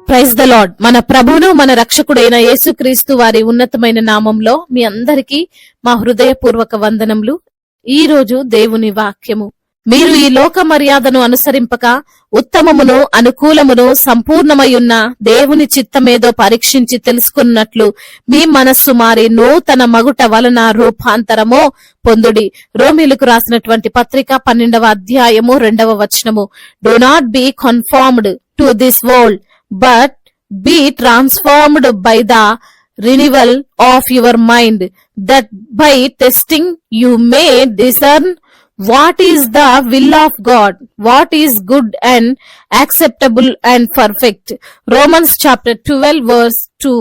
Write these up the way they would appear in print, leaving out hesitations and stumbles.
Praise the lord. మన ప్రభువును మన రక్షకుడైన యేసుక్రీస్తు వారి ఉన్నతమైన నామంలో మీ అందరికీ మా హృదయపూర్వక వందనములు. ఈ రోజు దేవుని వాక్యము. మీరు ఈ లోక మర్యాదను అనుసరింపక ఉత్తమమును అనుకూలమును సంపూర్ణమయున్న దేవుని చిత్తమేదో పరీక్షించి తెలుసుకున్నట్లు మీ మనస్సు మారి నూతన మగుట వలన రూపాంతరమో పొందుడి. రోమీలకు రాసినటువంటి పత్రిక 12వ అధ్యాయము 2వ వచనము. Do not be conformed to this world but be transformed by the renewal of your mind, that by testing you may discern what is the will of God, what is good and acceptable and perfect. Romans chapter 12 verse 2.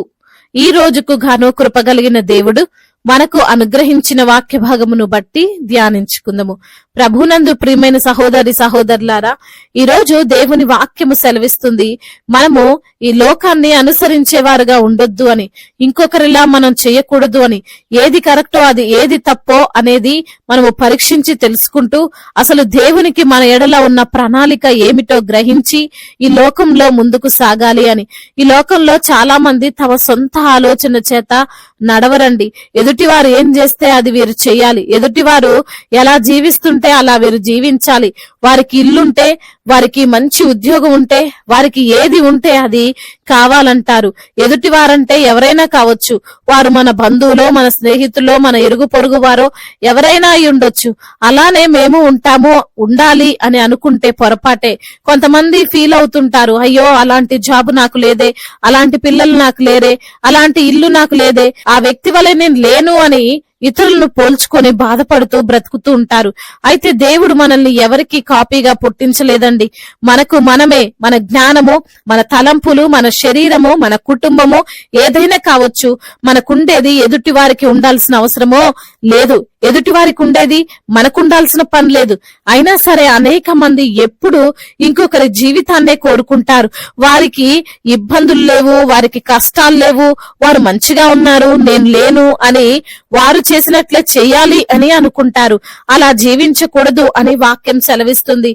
ఈ రోజుకు గాను కృపగలిగిన దేవుడు మనకు అనుగ్రహించిన వాక్య భాగమును బట్టి ధ్యానించుకుందాము. ప్రభునందు ప్రియమైన సహోదరి సహోదరులారా, ఈ రోజు దేవుని వాక్యము సెలవిస్తుంది మనము ఈ లోకాన్ని అనుసరించేవారుగా ఉండొద్దు అని, ఇంకొకరిలా మనం చేయకూడదు అని. ఏది కరెక్టో అది ఏది తప్పో అనేది మనము పరీక్షించి తెలుసుకుంటూ అసలు దేవునికి మన ఎడల ఉన్న ప్రణాళిక ఏమిటో గ్రహించి ఈ లోకంలో ముందుకు సాగాలి అని. ఈ లోకంలో చాలా మంది తమ సొంత ఆలోచన చేత నడవరండి. ఎదుటివారు ఏం చేస్తే అది వీరు చేయాలి, ఎదుటివారు ఎలా జీవిస్తుంటే అలా వీరు జీవించాలి. వారికి ఇల్లుంటే, వారికి మంచి ఉద్యోగం ఉంటే, వారికి ఏది ఉంటే అది కావాలంటారు. ఎదుటివారంటే ఎవరైనా కావచ్చు, వారు మన బంధువులో, మన స్నేహితుల్లో, మన ఇరుగు పొరుగు వారో ఎవరైనా అయి ఉండొచ్చు. అలానే మేము ఉంటాము, ఉండాలి అని అనుకుంటే పొరపాటే. కొంతమంది ఫీల్ అవుతుంటారు, అయ్యో అలాంటి జాబ్ నాకు లేదే, అలాంటి పిల్లలు నాకు లేరే, అలాంటి ఇల్లు నాకు లేదే, ఆ వ్యక్తి వలె నేను లేను అని ఇతరులను పోల్చుకొని బాధపడుతూ బ్రతుకుతూ ఉంటారు. అయితే దేవుడు మనల్ని ఎవరికి కాపీగా పుట్టించలేదండి. మనకు మనమే, మన జ్ఞానము, మన తలంపులు, మన శరీరము, మన కుటుంబము ఏదైనా కావచ్చు, మనకుండేది ఎదుటి వారికి ఉండాల్సిన అవసరమో లేదు, ఎదుటి వారికి ఉండేది మనకుండాల్సిన పని లేదు. అయినా సరే అనేక మంది ఎప్పుడు ఇంకొకరి జీవితాన్నే కోరుకుంటారు. వారికి ఇబ్బందులు లేవు, వారికి కష్టాలు లేవు, వారు మంచిగా ఉన్నారు, నేను లేను అని వారు చేసినట్లే చెయ్యాలి అని అనుకుంటారు. అలా జీవించకూడదు అని వాక్యం సెలవిస్తుంది.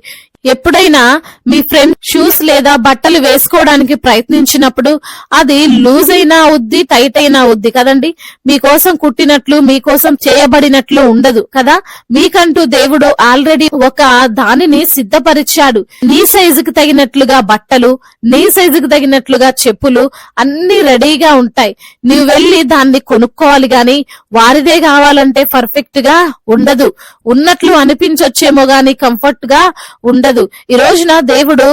ఎప్పుడైనా మీ ఫ్రెండ్ షూస్ లేదా బట్టలు వేసుకోవడానికి ప్రయత్నించినప్పుడు అది లూజ్ అయినా అవుద్ది, టైట్ అయినా అవుద్ది కదండి. మీకోసం కుట్టినట్లు, మీకోసం చేయబడినట్లు ఉండదు కదా. మీకంటూ దేవుడు ఆల్రెడీ ఒక దానిని సిద్ధపరిచాడు. నీ సైజుకు తగినట్లుగా బట్టలు, నీ సైజుకు తగినట్లుగా చెప్పులు అన్ని రెడీగా ఉంటాయి. నీవు వెళ్లి దాన్ని కొనుక్కోవాలి గాని వారిదే కావాలంటే పర్ఫెక్ట్ గా ఉండదు. ఉన్నట్లు అనిపించొచ్చేమో గాని కంఫర్ట్ గా ఉండదు. ఈ రోజున దేవుడు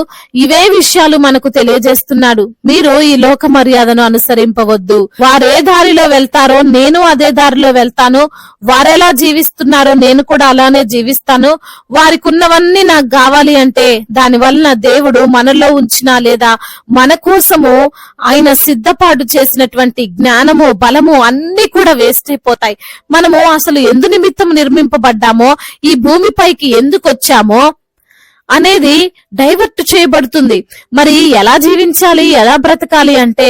ఇవే విషయాలు మనకు తెలియజేస్తున్నాడు. మీరు ఈ లోక మర్యాదను అనుసరింపవద్దు. వారే దారిలో వెళ్తారో నేను అదే దారిలో వెళ్తాను, వారెలా జీవిస్తున్నారో నేను కూడా అలానే జీవిస్తాను, వారికి ఉన్నవన్నీ నాకు కావాలి అంటే దాని వలన దేవుడు మనలో ఉంచిన లేదా మన కోసము ఆయన సిద్ధపాటు చేసినటువంటి జ్ఞానము, బలము అన్ని కూడా వేస్ట్ అయిపోతాయి. మనము అసలు ఎందు నిమిత్తం నిర్మింపబడ్డామో, ఈ భూమిపైకి ఎందుకు వచ్చామో అనేది డైవర్ట్ చేయబడుతుంది. మరి ఎలా జీవించాలి, ఎలా బ్రతకాలి అంటే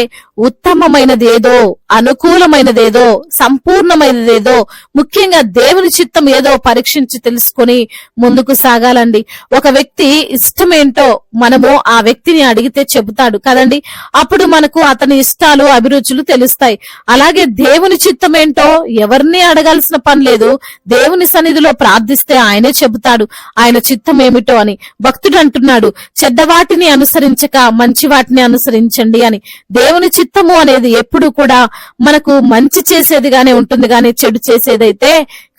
ఉత్తమమైనదేదో, అనుకూలమైనదేదో, సంపూర్ణమైనదేదో, ముఖ్యంగా దేవుని చిత్తం ఏదో పరీక్షించి తెలుసుకొని ముందుకు సాగాలండి. ఒక వ్యక్తి ఇష్టమేంటో మనము ఆ వ్యక్తిని అడిగితే చెబుతాడు కదండి. అప్పుడు మనకు అతని ఇష్టాలు, అభిరుచులు తెలుస్తాయి. అలాగే దేవుని చిత్తం ఏంటో ఎవరిని అడగాల్సిన పని లేదు. దేవుని సన్నిధిలో ప్రార్థిస్తే ఆయనే చెబుతాడు ఆయన చిత్తం ఏమిటో అని. భక్తుడు అంటున్నాడు, చెడ్డవాటిని అనుసరించక మంచి వాటిని అనుసరించండి అని. దేవుని చిత్తము అనేది ఎప్పుడు కూడా మనకు మంచి చేసేదిగానే ఉంటుంది గాని చెడు చేసేదైతే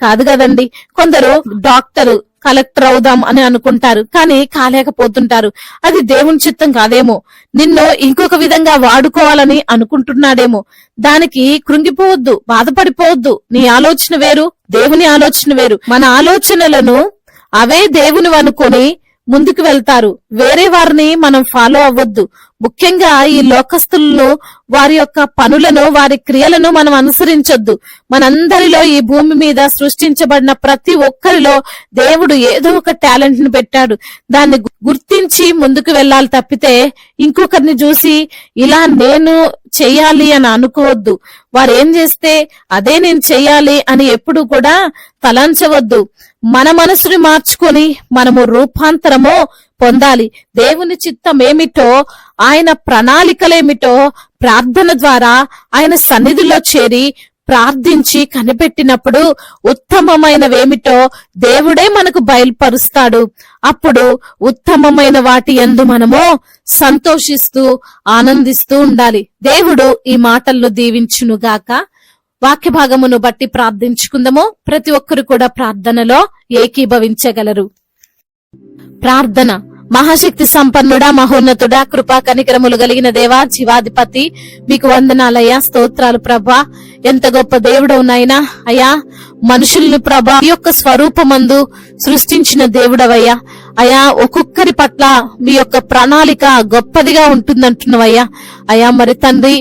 కాదు కదండి. కొందరు డాక్టర్, కలెక్టర్ అవుదాం అని అనుకుంటారు కానీ కాలేకపోతుంటారు. అది దేవుని చిత్తం కాదేమో, నిన్ను ఇంకొక విధంగా వాడుకోవాలని అనుకుంటున్నాడేమో. దానికి కృంగిపోవద్దు, బాధపడిపోవద్దు. నీ ఆలోచన వేరు, దేవుని ఆలోచన వేరు. మన ఆలోచనలను అవే దేవుని అనుకొని ముందుకు వెళ్తారు. వేరే వారిని మనం ఫాలో అవ్వద్దు. ముఖ్యంగా ఈ లోకస్తులను, వారి యొక్క పనులను, వారి క్రియలను మనం అనుసరించొద్దు. మనందరిలో ఈ భూమి మీద సృష్టించబడిన ప్రతి ఒక్కరిలో దేవుడు ఏదో ఒక టాలెంట్ ని పెట్టాడు. దాన్ని గుర్తించి ముందుకు వెళ్ళాలి తప్పితే ఇంకొకరిని చూసి ఇలా నేను చెయ్యాలి అని అనుకోవద్దు. వారు ఏం చేస్తే అదే నేను చెయ్యాలి అని ఎప్పుడు కూడా తలంచవద్దు. మన మనసుని మార్చుకొని మనము రూపాంతరమో పొందాలి. దేవుని చిత్తం ఏమిటో, ఆయన ప్రణాళికలేమిటో ప్రార్థన ద్వారా ఆయన సన్నిధిలో చేరి ప్రార్థించి కనిపెట్టినప్పుడు ఉత్తమమైనవేమిటో దేవుడే మనకు బయలుపరుస్తాడు. అప్పుడు ఉత్తమమైన వాటి యందు మనము సంతోషిస్తూ ఆనందిస్తూ ఉండాలి. దేవుడు ఈ మాటలను దీవించునుగాక. వాక్య భాగమును బట్టి ప్రార్థించుకుందాము. ప్రతి ఒక్కరు కూడా ప్రార్థనలో ఏకీభవించగలరు. ప్రార్థన. మహాశక్తి సంపన్నుడా, మహోన్నతుడా, కృపా కనికరములు కలిగిన దేవా, జీవాధిపతి, మీకు వందనాలయ్యా, స్తోత్రాలు ప్రభా. ఎంత గొప్ప దేవుడవు నాయనా. అయ్యా, మనుషుల్ని ప్రభా మీ యొక్క స్వరూపమందు సృష్టించిన దేవుడవయ్యా. అయ్యా, ఒక్కొక్కరి పట్ల మీ యొక్క ప్రణాళిక గొప్పదిగా ఉంటుందంటున్నావయ్యా. అయ్యా, మరి తండ్రి,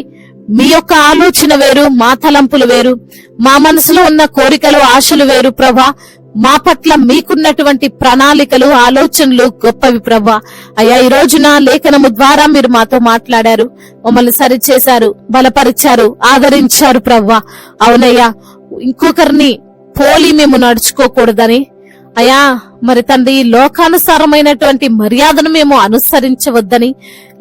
మీ యొక్క ఆలోచన వేరు, మా తలంపులు వేరు, మా మనసులో ఉన్న కోరికలు ఆశలు వేరు ప్రభా. మా పట్ల మీకున్నటువంటి ప్రణాళికలు ఆలోచనలు గొప్పవి ప్రభా. అయ్యా, ఈ రోజున లేఖనము ద్వారా మీరు మాతో మాట్లాడారు, మమ్మల్ని సరిచేశారు, బలపరిచారు, ఆదరించారు ప్రభా. అవునయ్యా, ఇంకొకరిని పోలి మేము నడుచుకోకూడదని అయ్యా, మరి తండ్రి, లోకానుసారమైనటువంటి మర్యాదను మేము అనుసరించవద్దని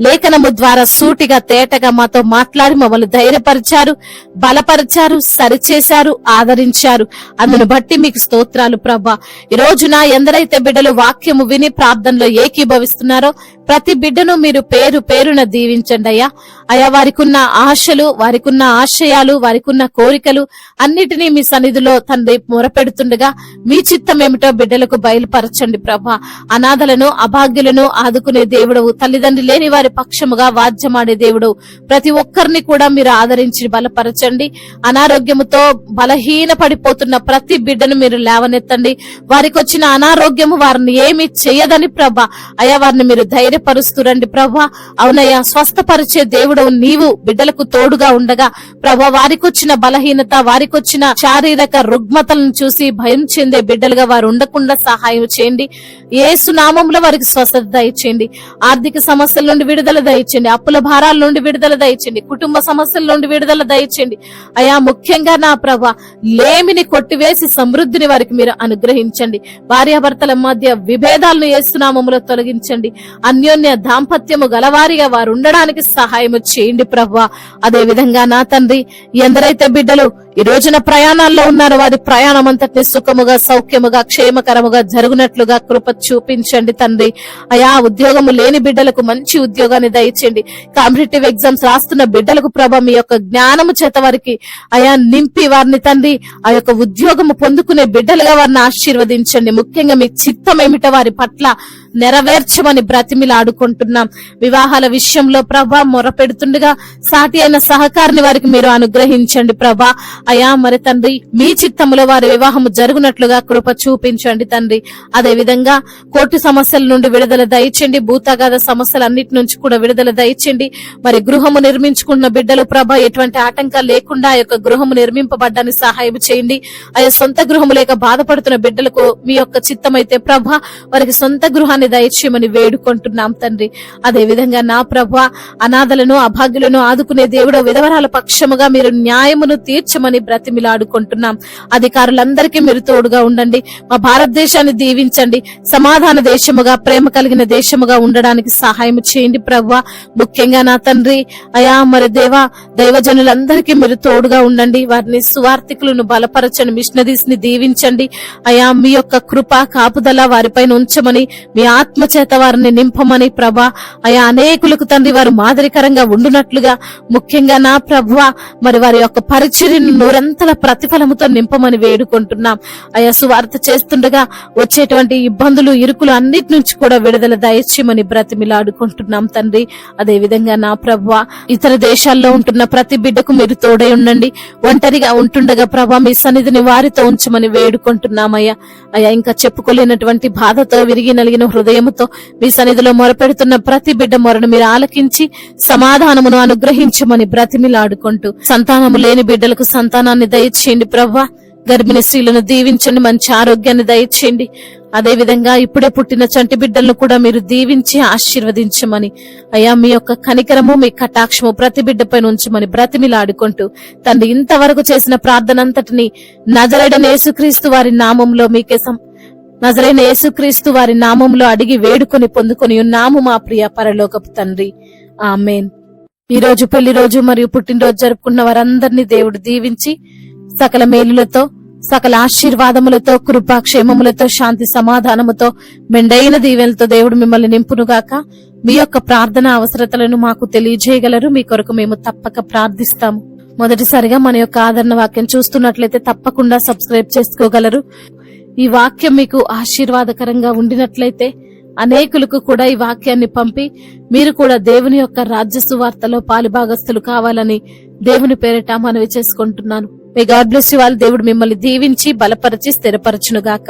లేఖనము ద్వారా సూటిగా తేటగా మాతో మాట్లాడి మమ్మల్ని ధైర్యపరిచారు, బలపరిచారు, సరిచేశారు, ఆదరించారు. అందును బట్టి మీకు స్తోత్రాలు ప్రభా. ఈ రోజున ఎందరైతే బిడ్డలు వాక్యము విని ప్రార్థనలో ఏకీభవిస్తున్నారో ప్రతి బిడ్డను మీరు పేరు పేరున దీవించండి అయ్యా. అయ్యా, వారికున్న ఆశలు, వారికున్న ఆశయాలు, వారికున్న కోరికలు అన్నిటినీ మీ సన్నిధిలో తండ్రి మొరపెడుతుండగా మీ చిత్తం ఏమిటో బిడ్డలకు బయలుపరచండి ప్రభా. అనాథలను, అభాగ్యులను ఆదుకునే దేవుడవు, తల్లిదండ్రి లేని వారి పక్షముగా వాద్యమాడే దేవుడవు. ప్రతి ఒక్కరిని కూడా మీరు ఆదరించి బలపరచండి. అనారోగ్యముతో బలహీన పడిపోతున్న ప్రతి బిడ్డను మీరు లేవనెత్తండి. వారికి వచ్చిన అనారోగ్యము వారిని ఏమి చేయదని ప్రభా. అయ్యా, వారిని మీరు ధైర్యపరుస్తురండి ప్రభా. అవునయ్యా, స్వస్థపరిచే దేవుడవు నీవు బిడ్డలకు తోడుగా ఉండగా ప్రభా, వారికి వచ్చిన బలహీనత, వారికి వచ్చిన శారీరక రుగ్మతలను చూసి భయం చెందే బిడ్డలుగా వారు ఉండకుండా సహాయం చేయండి. యేసు నామములో వారికి స్వస్థత దయచేయండి. ఆర్థిక సమస్యల నుండి విడుదల దయచేయండి. అప్పుల భారాల నుండి విడుదల దయచేయండి. కుటుంబ సమస్యల నుండి విడుదల దయచేయండి. అయా, ముఖ్యంగా నా ప్రభా, లేమిని కొట్టివేసి సమృద్ధిని వారికి మీరు అనుగ్రహించండి. భార్యాభర్తల మధ్య విభేదాలను యేసు నామములో తొలగించండి. అన్యోన్య దాంపత్యము గలవారిగా వారు ఉండడానికి సహాయం చేయండి ప్రభా. అదే విధంగా నా తండ్రి, ఎందరైతే బిడ్డలు ఈ రోజున ప్రయాణాల్లో ఉన్నారు, వారి ప్రయాణం అంతటిని సుఖముగా, సౌఖ్యముగా, క్షేమకరముగా జరుగునట్లుగా కృప చూపించండి తండ్రి. అయా, ఉద్యోగము లేని బిడ్డలకు మంచి ఉద్యోగాన్ని దయచేయండి. కాంపిటేటివ్ ఎగ్జామ్స్ రాస్తున్న బిడ్డలకు ప్రభా, మీ యొక్క జ్ఞానము చేత వారికి అయా నింపి వారిని తండ్రి ఆ యొక్క ఉద్యోగము పొందుకునే బిడ్డలుగా వారిని ఆశీర్వదించండి. ముఖ్యంగా మీ చిత్తం ఏమిటో వారి పట్ల నెరవేర్చమని బ్రతిమిలాడుకుంటున్నాం. వివాహాల విషయంలో ప్రభా మొరపెడుతుండగా సాటి అయిన సహకారిని వారికి మీరు అనుగ్రహించండి ప్రభా. అయా, మరి తండ్రి, మీ చిత్తములో వారి వివాహము జరుగునట్లుగా కృప చూపించండి తండ్రి. అదే విధంగా కోర్టు సమస్యల నుండి విడుదల దయచేయండి. భూతగాథ సమస్యలన్నిటి నుంచి కూడా విడుదల దయచేయండి. మరి గృహము నిర్మించుకున్న బిడ్డలు ప్రభా, ఎటువంటి ఆటంకాలు లేకుండా ఆ యొక్క గృహము నిర్మింపబడ్డానికి సహాయం చేయండి. అయ్యా, సొంత గృహము లేక బాధపడుతున్న బిడ్డలకు మీ యొక్క చిత్తమైతే ప్రభా, వారికి సొంత గృహాన్ని దయచేయమని వేడుకుంటున్నాం తండ్రి. అదే విధంగా నా ప్రభా, అనాథలను, అభాగ్యులను ఆదుకునే దేవుడు, విధవరాల పక్షముగా మీరు న్యాయమును తీర్చమని బ్రతిమిలాడుకుంటున్నాం. అధికారులందరికీ మీరు తోడుగా ఉండండి. మా భారతదేశాన్ని దీవించండి. సమాధాన దేశముగా, ప్రేమ కలిగిన దేశముగా ఉండడానికి సహాయం చేయండి ప్రభా. ముఖ్యంగా నా తండ్రి, అయా మరి దేవా, దైవజనులందరికీ మీరు తోడుగా ఉండండి. వారిని సువార్థికులను బలపరచండి, మిషనరీస్ ని దీవించండి. అయా, మీ యొక్క కృప కాపుదల వారిపైన ఉంచమని, మీ ఆత్మ చేత వారిని నింపమని ప్రభా. అయా, అనేకులకు తండ్రి వారు మాదిరికరంగా ఉండునట్లుగా ముఖ్యంగా నా ప్రభువా, మరి వారి యొక్క పరిచర్యను నూరంతల ప్రతిఫలముతో నింపమని వేడుకుంటున్నాం. అయా, సువార్త చేస్తుండగా వచ్చేటువంటి ఇబ్బందులు, ఇరుకులు అన్నిటి నుంచి కూడా విడుదల దయచేయమని బ్రతిమిలాడుకుంటున్నాం తండ్రి. అదే విధంగా నా ప్రభువా, ఇతర దేశాల్లో ఉంటున్న ప్రతి బిడ్డకు మీరు తోడై ఉండండి. ఒంటరిగా ఉంటుండగా ప్రభా, మీ సన్నిధిని వారితో ఉంచమని వేడుకుంటున్నామయ్యా. అయ్యా, ఇంకా చెప్పుకోలేనటువంటి బాధతో, విరిగి నలిగిన హృదయముతో మీ సన్నిధిలో మొరపెడుతున్న ప్రతి బిడ్డ మొరను మీరు ఆలకించి సమాధానమును అనుగ్రహించమని బ్రతిమిలాడుకుంటూ, సంతానము లేని బిడ్డలకు సంతానాన్ని దయచేయండి ప్రభా. గర్భిణీ స్త్రీలను దీవించండి, మంచి ఆరోగ్యాన్ని దయచేయండి. అదే విధంగా ఇప్పుడే పుట్టిన చంటి బిడ్డలను కూడా మీరు దీవించి ఆశీర్వదించమని అయ్యా, మీ యొక్క కనికరము, మీ కటాక్షము ప్రతి బిడ్డపై ఉంచమని బ్రతిమిలాడుకుంటూ తండ్రి, ఇంతవరకు చేసిన ప్రార్థన అంతటిని నజరేయుడైన యేసుక్రీస్తు వారి నామంలో మీకే నజరైన యేసుక్రీస్తు వారి నామంలో అడిగి వేడుకొని పొందుకొని ఉన్నాము మా ప్రియ పరలోకపు తండ్రి. ఆమేన్. ఈ రోజు పెళ్లి రోజు మరియు పుట్టినరోజు జరుపుకున్న వారందరినీ దేవుడు దీవించి సకల మేలులతో, సకల ఆశీర్వాదములతో, కృపాక్షేమములతో, శాంతి సమాధానముతో, మెండైన దీవెనలతో దేవుడు మిమ్మల్ని నింపునుగాక. మీ యొక్క ప్రార్థన అవసరతలను మాకు తెలియజేయగలరు. మీ కొరకు మేము తప్పక ప్రార్థిస్తాము. మొదటిసారిగా మన యొక్క ఆదరణ వాక్యం చూస్తున్నట్లయితే తప్పకుండా సబ్స్క్రైబ్ చేసుకోగలరు. ఈ వాక్యం మీకు ఆశీర్వాదకరంగా ఉండినట్లయితే అనేకులకు కూడా ఈ వాక్యాన్ని పంపి మీరు కూడా దేవుని యొక్క రాజ్య సువార్తలో పాలుభాగస్తులు కావాలని దేవుని పేరిట మనవి చేసుకుంటున్నాను. May God bless you all. దేవుడు మిమ్మల్ని దీవించి బలపరిచి స్థిరపరచునుగాక.